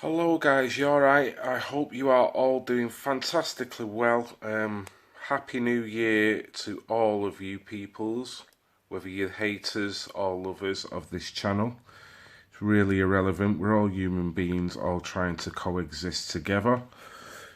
Hello guys, you alright? I hope you are all doing fantastically well. Happy New Year to all of you peoples, whether you're haters or lovers of this channel. It's really irrelevant, we're all human beings all trying to coexist together.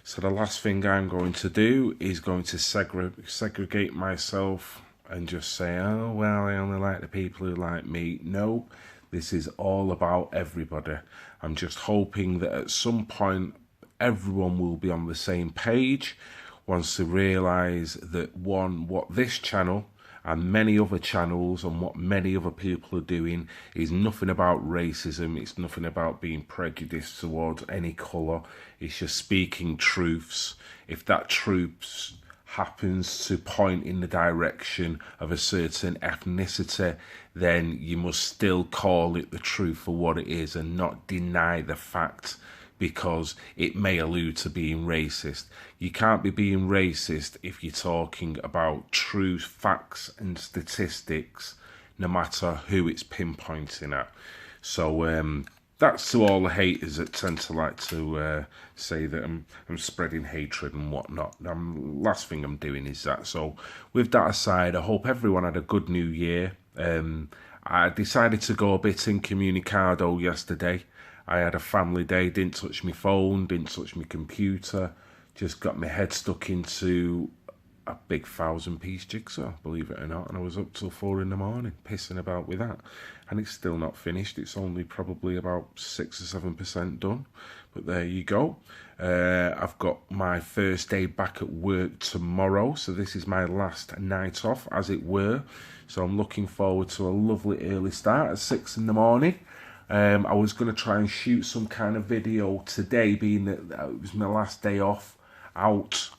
So the last thing I'm going to do is going to segregate myself and just say, oh well, I only like the people who like me. No, this is all about everybody. I'm just hoping that at some point everyone will be on the same page once they realise that what this channel and many other channels and what many other people are doing is nothing about racism. It's nothing about being prejudiced towards any colour. It's just speaking truths. If that truth happens to point in the direction of a certain ethnicity, then you must still call it the truth for what it is and not deny the fact because it may allude to being racist. You can't be being racist if you're talking about true facts and statistics, no matter who it's pinpointing at. So that's to all the haters that tend to like to say that I'm spreading hatred and whatnot. Last thing I'm doing is that. So with that aside, I hope everyone had a good New Year. I decided to go a bit incommunicado yesterday. I had a family day, didn't touch my phone, didn't touch my computer, just got my head stuck into a big 1,000-piece jigsaw, believe it or not, and I was up till 4 in the morning, pissing about with that, and it's still not finished. It's only probably about 6 or 7% done, but there you go. I've got my first day back at work tomorrow, so this is my last night off, as it were, so I'm looking forward to a lovely early start at 6 in the morning. I was going to try and shoot some kind of video today, being that it was my last day off out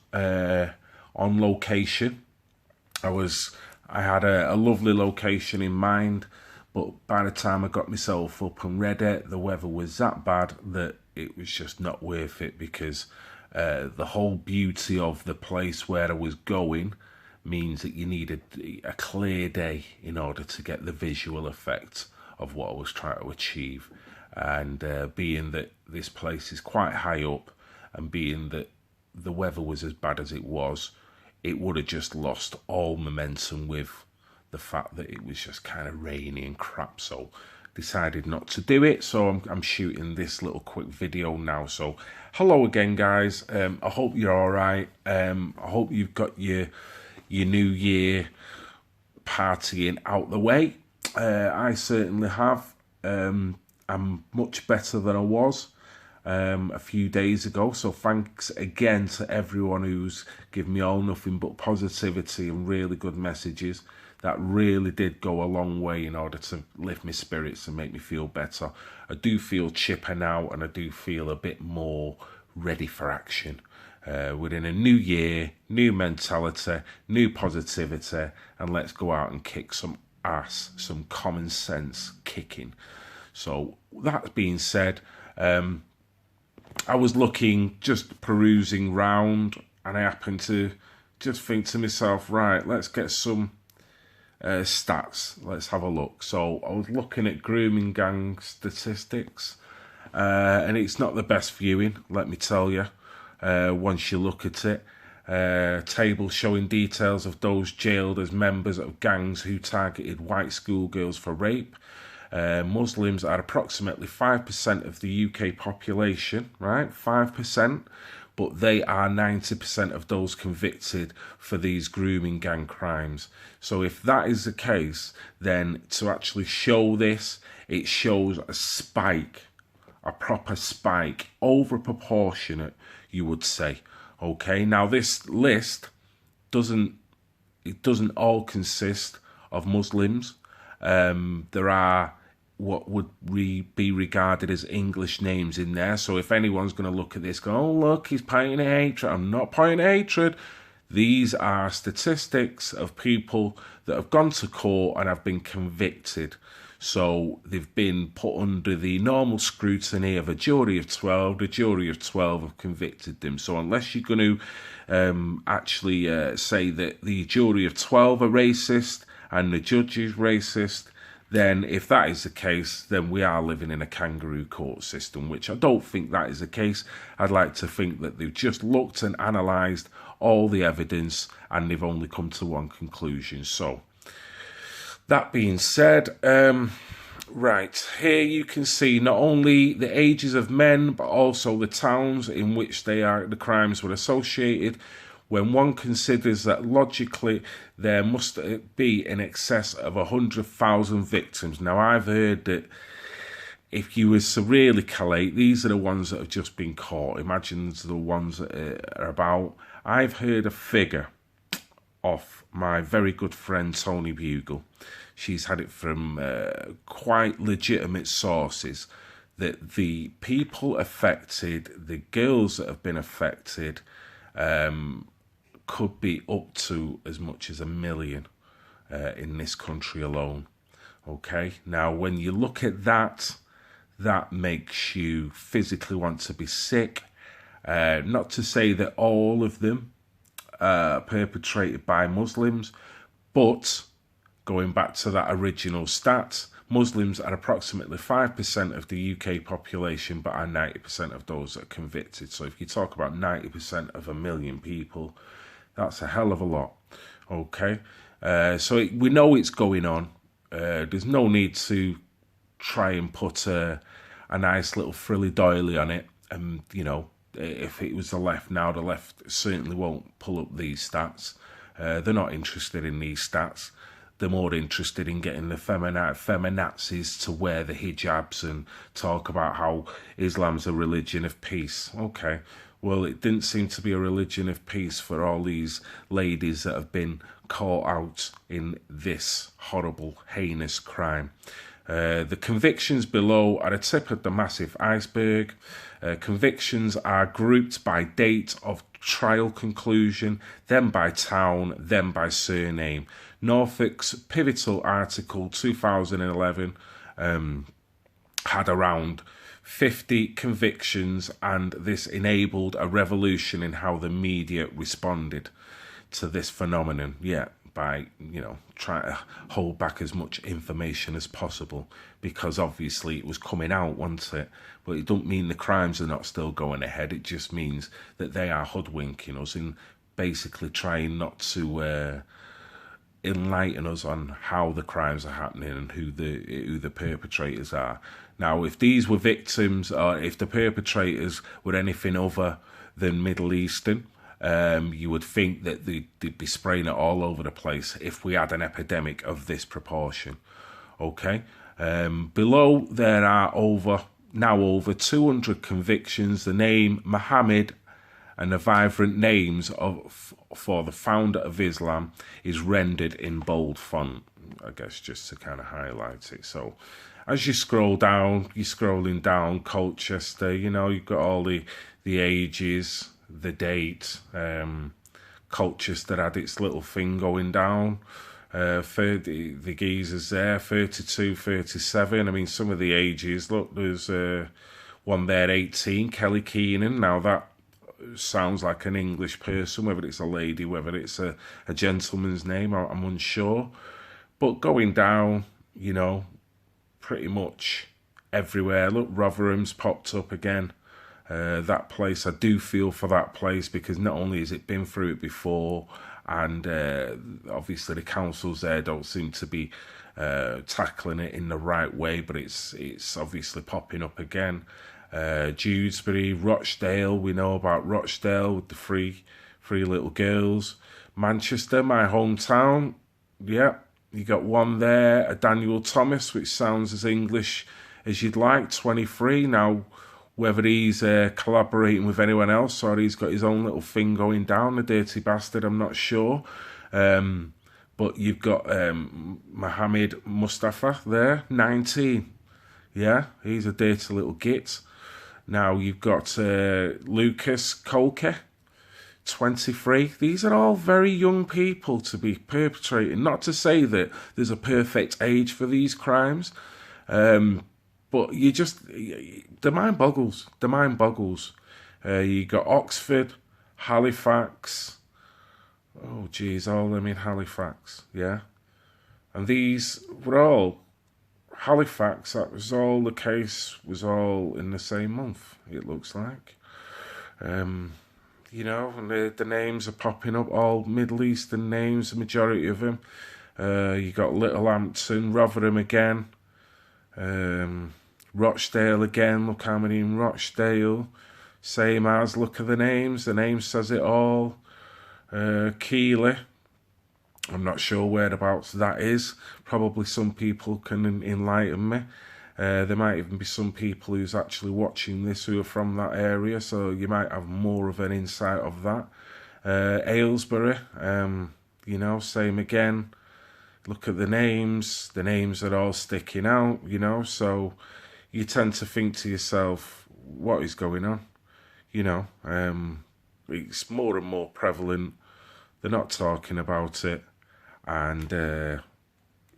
on location. I had a lovely location in mind, but by the time I got myself up and ready, the weather was that bad that it was just not worth it, because the whole beauty of the place where I was going means that you needed a clear day in order to get the visual effect of what I was trying to achieve. And being that this place is quite high up, and being that the weather was as bad as it would have just lost all momentum with the fact that it was just kind of rainy and crap. So decided not to do it, so I'm shooting this little quick video now. So hello again guys, I hope you're all right. I hope you've got your New Year partying out the way. I certainly have. I'm much better than I was a few days ago, so thanks again to everyone who's given me all nothing but positivity and really good messages. That really did go a long way in order to lift my spirits and make me feel better. I do feel chipper now, and I do feel a bit more ready for action. Within a new year, new mentality, new positivity, and let's go out and kick some ass, some common sense kicking. So that being said, I was looking, just perusing round, and I happened to just think to myself, right, let's get some stats, let's have a look. So I was looking at grooming gang statistics, and it's not the best viewing, let me tell you, once you look at it. Table showing details of those jailed as members of gangs who targeted white schoolgirls for rape. Muslims are approximately 5% of the UK population, right? 5%, but they are 90% of those convicted for these grooming gang crimes. So if that is the case, then to actually show this, it shows a spike, a proper spike, over proportionate, you would say. Okay, now this list doesn't all consist of Muslims. There are what would be regarded as English names in there. So if anyone's going to look at this, go, oh look, he's pointing at hatred. I'm not pointing at hatred. These are statistics of people that have gone to court and have been convicted. So they've been put under the normal scrutiny of a jury of 12. The jury of 12 have convicted them. So unless you're going to actually say that the jury of 12 are racist and the judge is racist, then if that is the case, then we are living in a kangaroo court system, which I don't think that is the case. I'd like to think that they've just looked and analysed all the evidence and they've only come to one conclusion. So, that being said, right, here you can see not only the ages of men, but also the towns in which the crimes were associated. When one considers that logically there must be in excess of 100,000 victims. Now, I've heard that if you were to really collate, these are the ones that have just been caught. Imagine the ones that are about. I've heard a figure off my very good friend Tony Bugle. She's had it from quite legitimate sources that the people affected, the girls that have been affected, could be up to as much as 1 million in this country alone. Okay, now when you look at that, that makes you physically want to be sick. Not to say that all of them are perpetrated by Muslims, but going back to that original stat, Muslims are approximately 5% of the UK population, but are 90% of those that are convicted. So if you talk about 90% of 1 million people, that's a hell of a lot. Okay, so we know it's going on. There's no need to try and put a nice little frilly-doily on it. And, you know, if it was the left now, the left certainly won't pull up these stats. They're not interested in these stats. They're more interested in getting the feminazis to wear the hijabs and talk about how Islam's a religion of peace. Okay, well, it didn't seem to be a religion of peace for all these ladies that have been caught out in this horrible, heinous crime. The convictions below are the tip of the massive iceberg. Convictions are grouped by date of trial conclusion, then by town, then by surname. Norfolk's pivotal article 2011 had around 50 convictions, and this enabled a revolution in how the media responded to this phenomenon. Yeah, by, you know, trying to hold back as much information as possible, because obviously it was coming out, wasn't it? But it don't mean the crimes are not still going ahead. It just means that they are hoodwinking us and basically trying not to enlighten us on how the crimes are happening and who the perpetrators are. Now, if these were victims, or if the perpetrators were anything other than Middle Eastern, you would think that they'd be spraying it all over the place if we had an epidemic of this proportion. Okay, below there are over 200 convictions. The name Muhammad and the vibrant names for the founder of Islam is rendered in bold font, I guess, just to kind of highlight it. So as you scroll down, you're scrolling down Colchester, you know, you've got all the ages, the date. Colchester had its little thing going down. The geezers there, 32, 37. I mean, some of the ages, look, there's one there, 18, Kelly Keenan. Now that sounds like an English person, whether it's a lady, whether it's a gentleman's name, I'm unsure. But going down, you know, pretty much everywhere. Look, Rotherham's popped up again. That place, I do feel for that place, because not only has it been through it before, and obviously the councils there don't seem to be tackling it in the right way, but it's obviously popping up again. Dewsbury, Rochdale, we know about Rochdale with the three little girls. Manchester, my hometown, yeah, you got one there, a Daniel Thomas, which sounds as English as you'd like, 23. Now, whether he's collaborating with anyone else or he's got his own little thing going down, the dirty bastard, I'm not sure. But you've got Mohammed Mustafa there, 19. Yeah, he's a dirty little git. Now you've got Lucas Kolke, 23. These are all very young people to be perpetrating. Not to say that there's a perfect age for these crimes, but you just, the mind boggles. The mind boggles. You got Oxford, Halifax. Oh, geez, all them in Halifax, yeah. And these were all Halifax, that was all the case, was all in the same month, it looks like. And the names are popping up, all Middle Eastern names, the majority of them. You got Littlehampton, Rotherham again, Rochdale again. Look how many in Rochdale. Same as, look at the names. The name says it all. Keighley. I'm not sure whereabouts that is. Probably some people can enlighten me. There might even be some people who's actually watching this who are from that area, so you might have more of an insight of that. Aylesbury, same again. Look at the names. The names are all sticking out, so you tend to think to yourself, what is going on? It's more and more prevalent. They're not talking about it, and they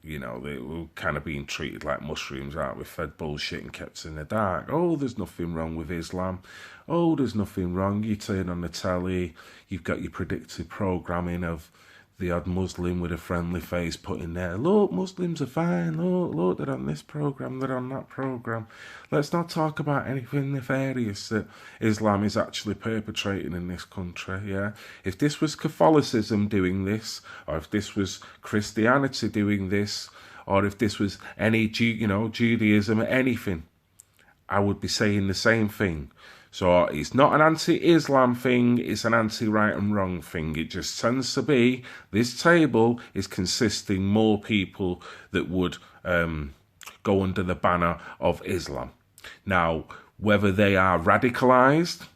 were kind of being treated like mushrooms, aren't we? Fed bullshit and kept in the dark. Oh, there's nothing wrong with Islam. Oh, there's nothing wrong. You turn on the telly, you've got your predictive programming of the odd Muslim with a friendly face put in there. Look, Muslims are fine. Look, they're on this program, they're on that program. Let's not talk about anything nefarious that Islam is actually perpetrating in this country. Yeah, if this was Catholicism doing this, or if this was Christianity doing this, or if this was any Judaism, anything, I would be saying the same thing. So it's not an anti-Islam thing, it's an anti-right and wrong thing. It just tends to be, this table is consisting more people that would go under the banner of Islam. Now, whether they are radicalised,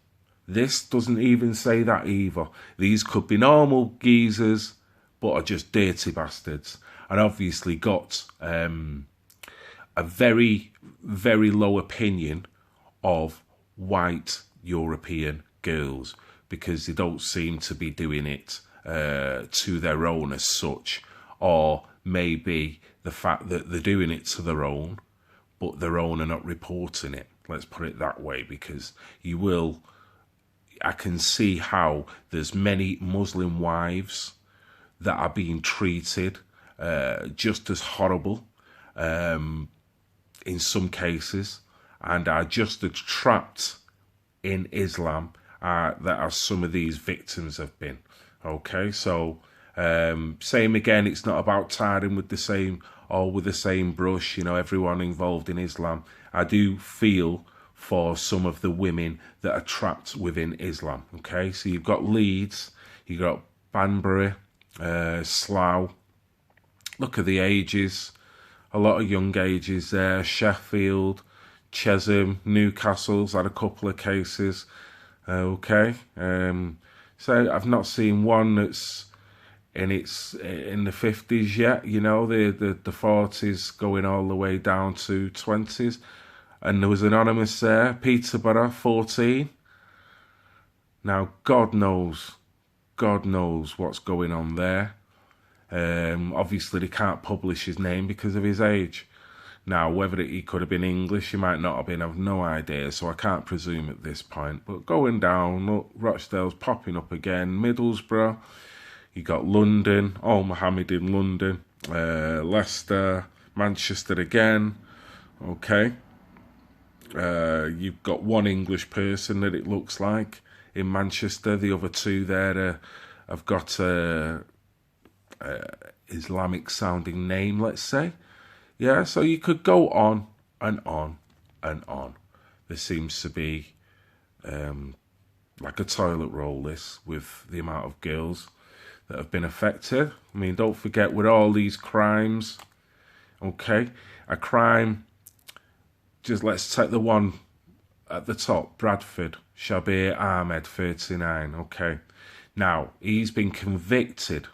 this doesn't even say that either. These could be normal geezers, but are just dirty bastards. And obviously got a very, very low opinion of white European girls, because they don't seem to be doing it to their own as such, or maybe the fact that they're doing it to their own, but their own are not reporting it. Let's put it that way, because I can see how there's many Muslim wives that are being treated just as horrible in some cases, and are just as trapped in Islam that as some of these victims have been. Okay, so same again, it's not about tarring with the same brush, everyone involved in Islam. I do feel for some of the women that are trapped within Islam. Okay, so you've got Leeds, you've got Banbury, Slough. Look at the ages, a lot of young ages there. Sheffield, Chesham, Newcastle's had a couple of cases. Okay, so I've not seen one that's in the 50s yet. The 40s going all the way down to 20s. And there was anonymous there, Peterborough, 14. Now God knows what's going on there. Obviously they can't publish his name because of his age. Now, whether he could have been English, he might not have been, I've no idea, so I can't presume at this point. But going down, look, Rochdale's popping up again, Middlesbrough, you got London, Mohammed in London, Leicester, Manchester again, okay. You've got one English person that it looks like in Manchester, the other two there have got Islamic sounding name, let's say. Yeah, so you could go on and on and on. There seems to be like a toilet roll list with the amount of girls that have been affected. I mean, don't forget, with all these crimes, okay, a crime, just let's take the one at the top, Bradford, Shabir Ahmed, 39, okay. Now, he's been convicted.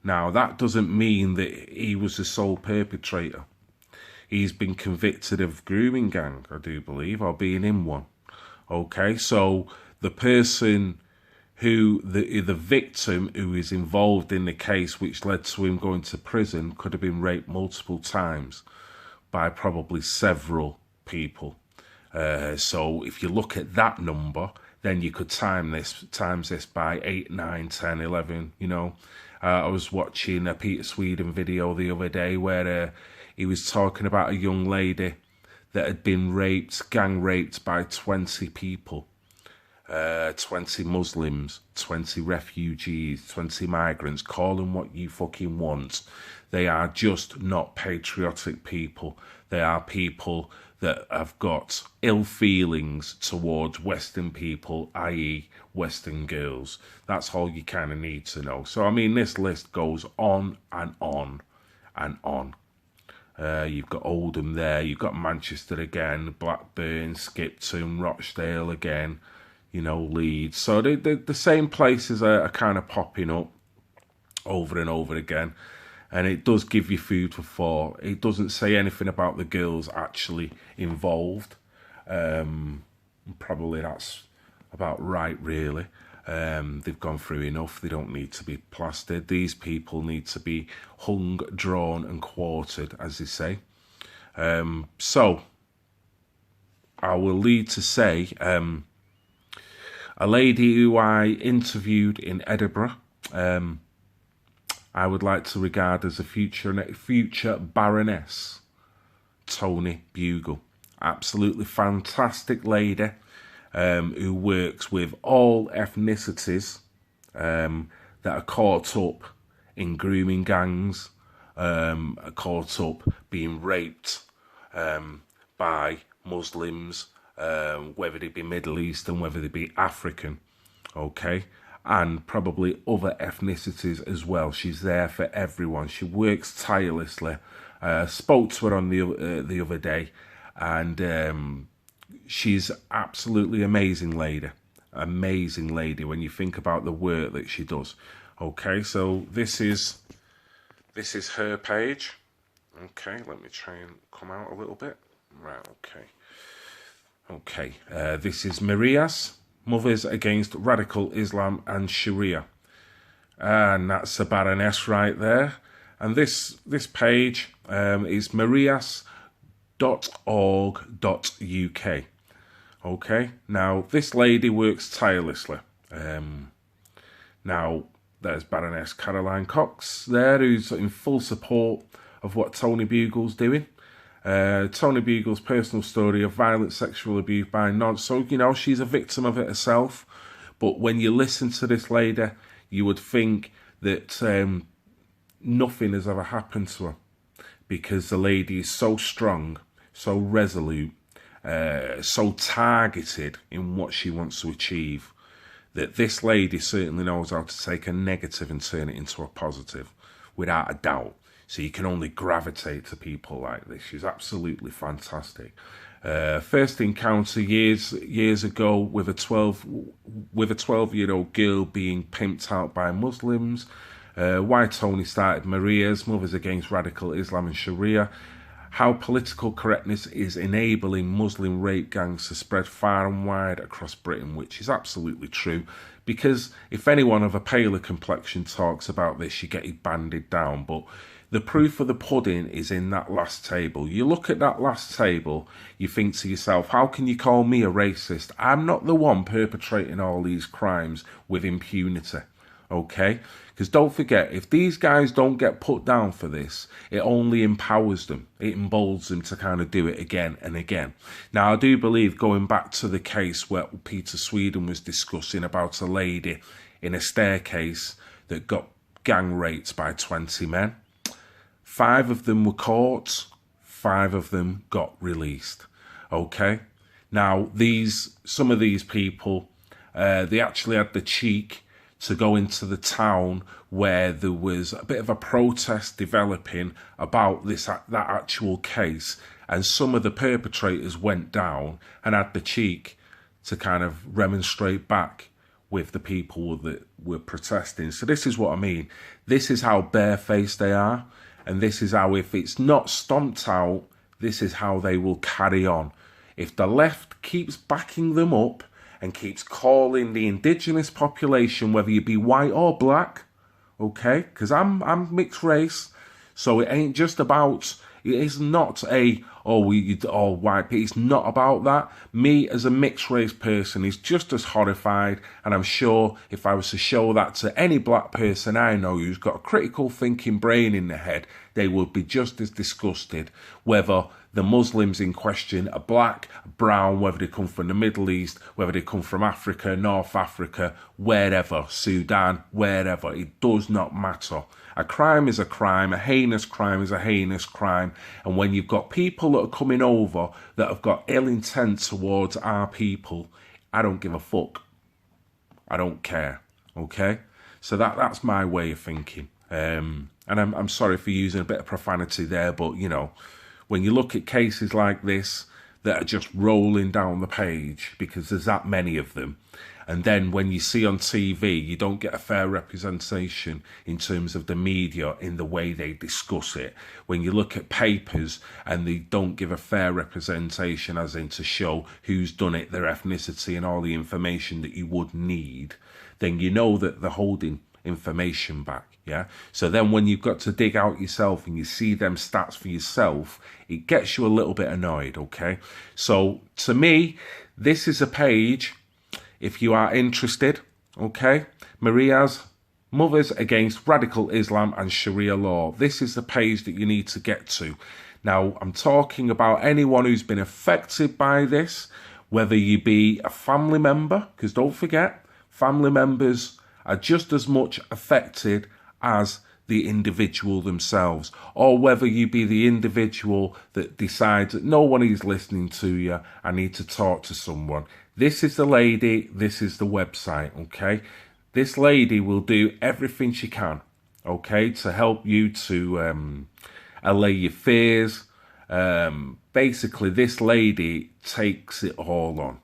Now, that doesn't mean that he was the sole perpetrator. He's been convicted of grooming gang, I do believe, or being in one. Okay, so the person the victim who is involved in the case which led to him going to prison could have been raped multiple times by probably several people. So if you look at that number, then you could times this by 8, 9, 10, 11. You know, I was watching a Peter Sweden video the other day where he was talking about a young lady that had been gang raped by 20 people. 20 Muslims, 20 refugees, 20 migrants, call them what you fucking want. They are just not patriotic people. They are people that have got ill feelings towards Western people, i.e. Western girls. That's all you kind of need to know. So, I mean, this list goes on and on and on. You've got Oldham there, you've got Manchester again, Blackburn, Skipton, Rochdale again, you know, Leeds. So the same places are kind of popping up over and over again. And it does give you food for thought. It doesn't say anything about the girls actually involved. Probably that's about right, really. They've gone through enough. They don't need to be plastered. These people need to be hung, drawn and quartered, as they say. So, I will lead to say, a lady who I interviewed in Edinburgh, I would like to regard as a future Baroness, Tony Bugle. Absolutely fantastic lady who works with all ethnicities that are caught up in grooming gangs, are caught up being raped by Muslims, whether they be Middle Eastern, whether they be African, okay? And probably other ethnicities as well. She's there for everyone. She works tirelessly. Spoke to her on the other day, and she's absolutely amazing lady. Amazing lady when you think about the work that she does. Okay, so this is her page. Okay, let me try and come out a little bit. Right, okay. This is Maria's Mothers Against Radical Islam and Sharia. And that's a Baroness right there. And this page is marias.org.uk. Okay, now this lady works tirelessly. Now there's Baroness Caroline Cox there, who's in full support of what Tony Bugle's doing. Tony Bugle's personal story of violent sexual abuse by nods. So, you know, she's a victim of it herself. But when you listen to this lady, you would think that nothing has ever happened to her. Because the lady is so strong, so resolute, so targeted in what she wants to achieve, that this lady certainly knows how to take a negative and turn it into a positive, without a doubt. So you can only gravitate to people like this. She's absolutely fantastic. First encounter years ago with a 12-year-old girl being pimped out by Muslims. Why Tony started Maria's Mothers Against Radical Islam and Sharia. How political correctness is enabling Muslim rape gangs to spread far and wide across Britain, which is absolutely true. Because if anyone of a paler complexion talks about this, you get it banded down. But the proof of the pudding is in that last table. You look at that last table, you think to yourself, how can you call me a racist? I'm not the one perpetrating all these crimes with impunity, okay? Because don't forget, if these guys don't get put down for this, it only empowers them. It emboldens them to kind of do it again and again. Now, I do believe, going back to the case where Peter Sweden was discussing about a lady in a staircase that got gang raped by 20 men, 5 of them were caught, 5 of them got released. Okay? Now, some of these people, they actually had the cheek to go into the town where there was a bit of a protest developing about that actual case, and some of the perpetrators went down and had the cheek to kind of remonstrate back with the people that were protesting. So this is what I mean. This is how barefaced they are. And this is how, if it's not stomped out, this is how they will carry on. If the left keeps backing them up and keeps calling the indigenous population, whether you be white or black, okay, because I'm mixed race, so it ain't just about, it is not a, oh, we all white people. It's not about that. Me as a mixed race person is just as horrified, and I'm sure if I was to show that to any black person I know who's got a critical thinking brain in their head, they would be just as disgusted, whether the Muslims in question are black, brown, whether they come from the Middle East, whether they come from Africa, North Africa, wherever, Sudan, wherever. It does not matter. A crime is a crime, a heinous crime is a heinous crime. And when you've got people that are coming over that have got ill intent towards our people, I don't give a fuck. I don't care, okay? So that's my way of thinking. And I'm sorry for using a bit of profanity there, but, you know, when you look at cases like this that are just rolling down the page, because there's that many of them, and then when you see on TV, you don't get a fair representation in terms of the media in the way they discuss it. When you look at papers and they don't give a fair representation, as in to show who's done it, their ethnicity and all the information that you would need, then you know that they're holding information back, yeah? So then when you've got to dig out yourself and you see them stats for yourself, it gets you a little bit annoyed, okay? So to me, this is a page, if you are interested, okay? Maria's Mothers Against Radical Islam and Sharia Law. This is the page that you need to get to. Now, I'm talking about anyone who's been affected by this, whether you be a family member, because don't forget, family members are just as much affected as the individual themselves, or whether you be the individual that decides that no one is listening to you, I need to talk to someone. This is the lady, this is the website, okay? This lady will do everything she can, okay, to help you to allay your fears. Basically, this lady takes it all on.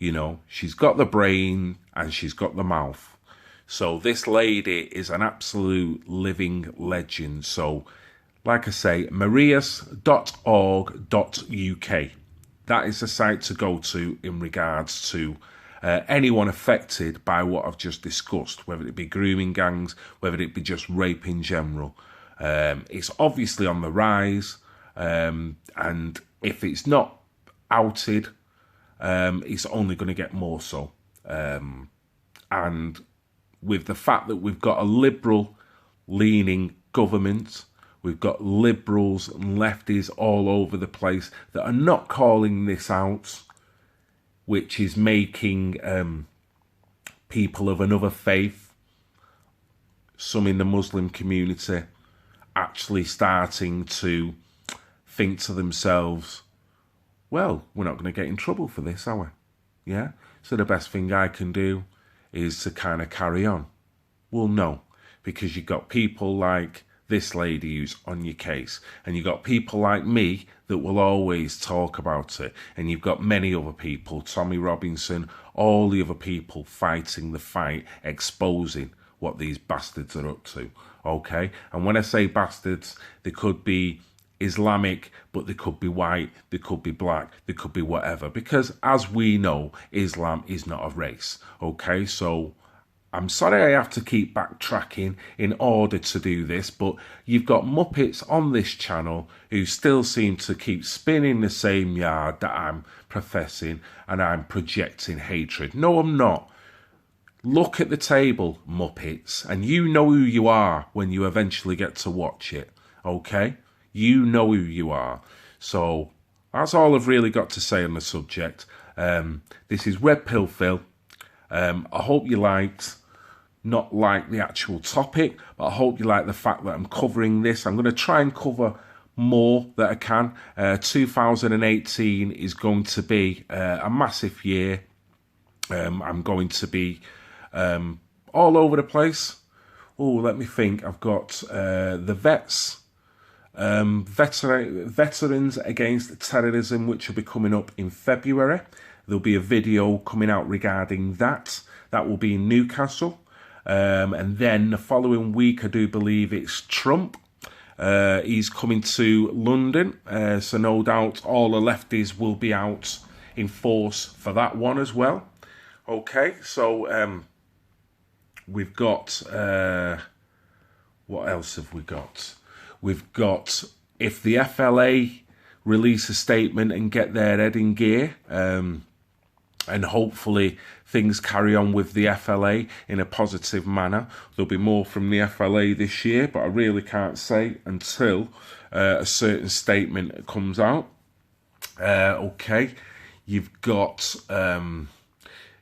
You know, she's got the brain and she's got the mouth. So this lady is an absolute living legend. So, like I say, marias.org.uk. That is the site to go to in regards to anyone affected by what I've just discussed, whether it be grooming gangs, whether it be just rape in general. It's obviously on the rise, and if it's not outed, it's only going to get more so. And with the fact that we've got a liberal-leaning government, we've got liberals and lefties all over the place that are not calling this out, which is making people of another faith, some in the Muslim community, actually starting to think to themselves, well, we're not going to get in trouble for this, are we? Yeah? So the best thing I can do is to kind of carry on. Well, no, because you've got people like this lady who's on your case, and you've got people like me that will always talk about it, and you've got many other people, Tommy Robinson, all the other people fighting the fight, exposing what these bastards are up to, okay? And when I say bastards, they could be Islamic, but they could be white, they could be black, they could be whatever, because as we know, Islam is not a race, okay? So I'm sorry I have to keep backtracking in order to do this, but you've got Muppets on this channel who still seem to keep spinning the same yard that I'm professing, and I'm projecting hatred. No, I'm not. Look at the table, Muppets, and you know who you are when you eventually get to watch it, okay? You know who you are. So that's all I've really got to say on the subject. This is Red Pill Phil. I hope you not like the actual topic, but I hope you like the fact that I'm covering this. I'm going to try and cover more that I can. 2018 is going to be a massive year. I'm going to be all over the place. Oh, let me think. I've got the Veterans Against Terrorism, which will be coming up in February. There'll be a video coming out regarding that. That will be in Newcastle. And then the following week, I do believe it's Trump. He's coming to London. So no doubt all the lefties will be out in force for that one as well. Okay, so we've got... what else have we got? We've got, if the FLA release a statement and get their head in gear. And hopefully things carry on with the FLA in a positive manner. There'll be more from the FLA this year, but I really can't say until a certain statement comes out. Okay, you've got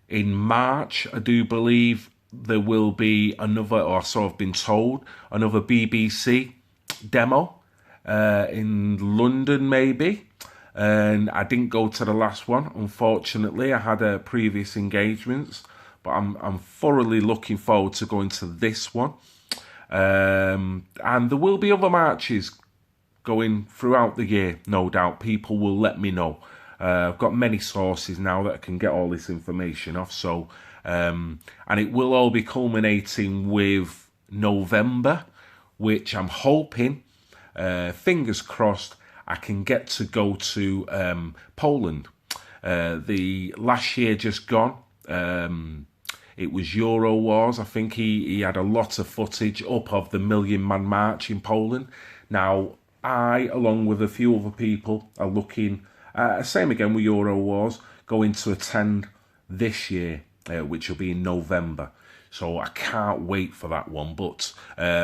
in March, I do believe there will be another, or so I've been told, another BBC demo in London maybe. And I didn't go to the last one, unfortunately. I had previous engagements, but I'm thoroughly looking forward to going to this one. And there will be other marches going throughout the year, no doubt. People will let me know. I've got many sources now that I can get all this information off. So, and it will all be culminating with November, which I'm hoping, fingers crossed, I can get to go to Poland. The last year just gone, it was Euro Wars. I think he had a lot of footage up of the Million Man March in Poland. Now, I, along with a few other people, are looking, same again with Euro Wars, going to attend this year, which will be in November. So I can't wait for that one. But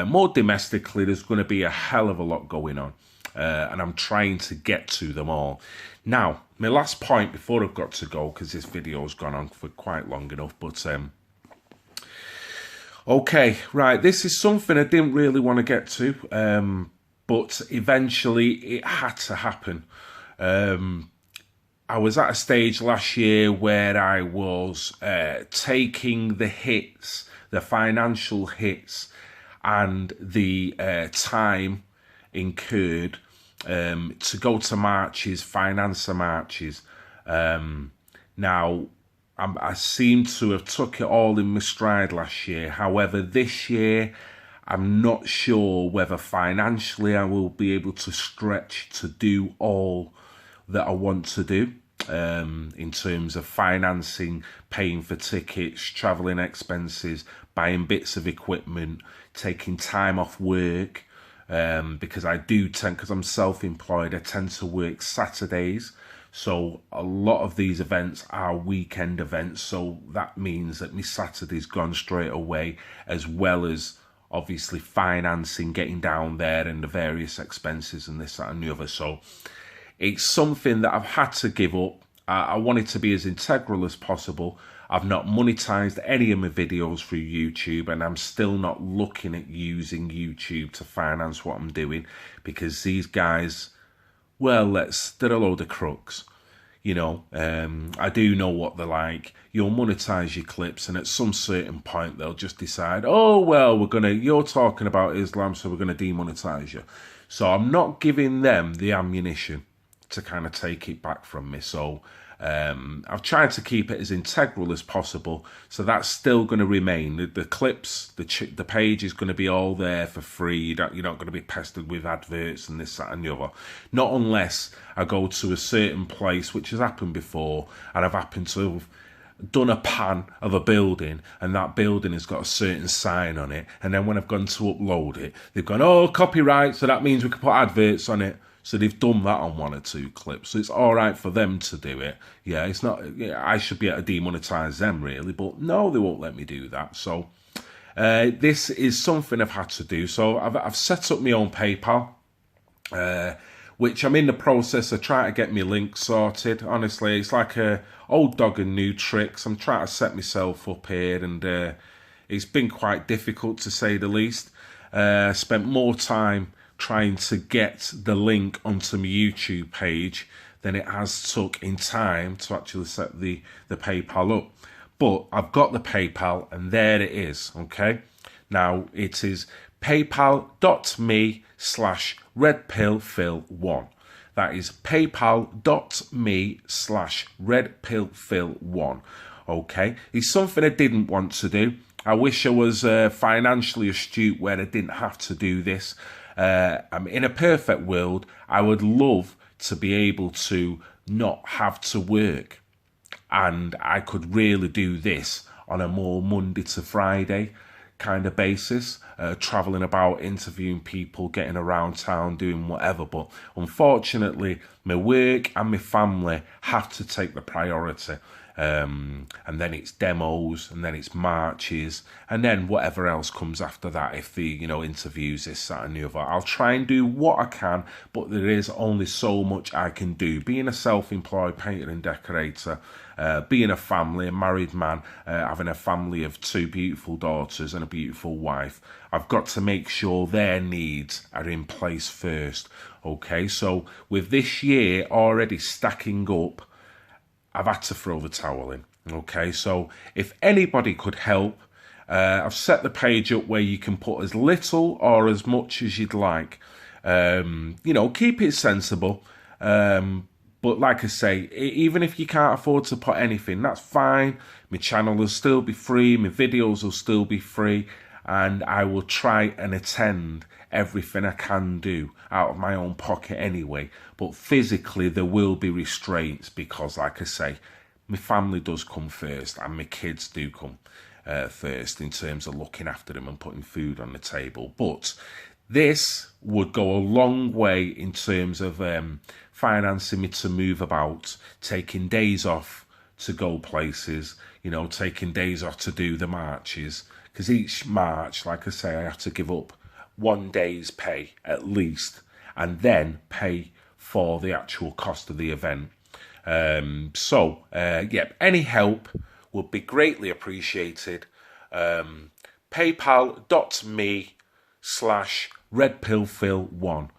more domestically, there's going to be a hell of a lot going on. And I'm trying to get to them all. Now, my last point before I've got to go, because this video's gone on for quite long enough, but okay, right, this is something I didn't really want to get to, but eventually it had to happen. I was at a stage last year where I was taking the hits, the financial hits, and the time incurred to go to marches, finance the marches. Now, I seem to have took it all in my stride last year. However, this year, I'm not sure whether financially I will be able to stretch to do all that I want to do in terms of financing, paying for tickets, travelling expenses, buying bits of equipment, taking time off work, because I do tend, because I'm self-employed, I tend to work Saturdays. So a lot of these events are weekend events. So that means that my Saturday's gone straight away, as well as obviously financing, getting down there and the various expenses and this, that and the other. So it's something that I've had to give up. I want it to be as integral as possible. I've not monetized any of my videos through YouTube, and I'm still not looking at using YouTube to finance what I'm doing, because these guys, well, they're a load of crooks. You know, I do know what they're like. You'll monetize your clips, and at some certain point, they'll just decide, oh, well, you're talking about Islam, so we're going to demonetize you. So I'm not giving them the ammunition to kind of take it back from me. So I've tried to keep it as integral as possible. So that's still going to remain. The clips, the page is going to be all there for free. You're not going to be pestered with adverts and this, that and the other. Not unless I go to a certain place, which has happened before, and I've happened to have done a pan of a building, and that building has got a certain sign on it, and then when I've gone to upload it, they've gone, oh, copyright, so that means we can put adverts on it. So they've done that on one or two clips. So it's all right for them to do it. Yeah, it's not. Yeah, I should be able to demonetize them, really. But no, they won't let me do that. So this is something I've had to do. So I've set up my own PayPal, which I'm in the process of trying to get my link sorted. Honestly, it's like a old dog and new tricks. I'm trying to set myself up here, and it's been quite difficult, to say the least. Spent more time trying to get the link onto my YouTube page than it has took in time to actually set the PayPal up. But I've got the PayPal, and there it is, okay? Now, it is paypal.me/redpillphil1. That is paypal.me/redpillphil1, okay? It's something I didn't want to do. I wish I was financially astute where I didn't have to do this. In a perfect world, I would love to be able to not have to work, and I could really do this on a more Monday to Friday kind of basis, traveling about, interviewing people, getting around town, doing whatever. But unfortunately, my work and my family have to take the priority. And then it's demos, and then it's marches, and then whatever else comes after that. If the interviews, this, that, and the other, I'll try and do what I can, but there is only so much I can do. Being a self-employed painter and decorator, being a married man, having a family of 2 beautiful daughters and a beautiful wife, I've got to make sure their needs are in place first. Okay, so with this year already stacking up, I've had to throw the towel in. Okay, so if anybody could help, I've set the page up where you can put as little or as much as you'd like. Keep it sensible. But like I say, even if you can't afford to put anything, that's fine. My channel will still be free. My videos will still be free. And I will try and attend everything I can do out of my own pocket anyway. But physically, there will be restraints because, like I say, my family does come first and my kids do come first in terms of looking after them and putting food on the table. But this would go a long way in terms of financing me to move about, taking days off to go places, taking days off to do the marches. Because each march, like I say, I have to give up 1 day's pay at least, and then pay for the actual cost of the event. Any help would be greatly appreciated. PayPal.me/redpillphil1.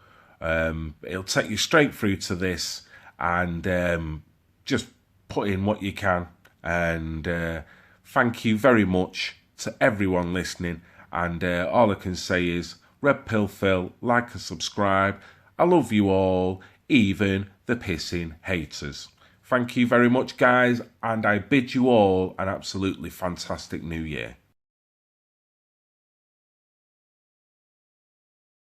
It'll take you straight through to this, and just put in what you can. And thank you very much to everyone listening. And all I can say is, Red Pill Phil, like and subscribe. I love you all, even the pissing haters. Thank you very much, guys, and I bid you all an absolutely fantastic new year.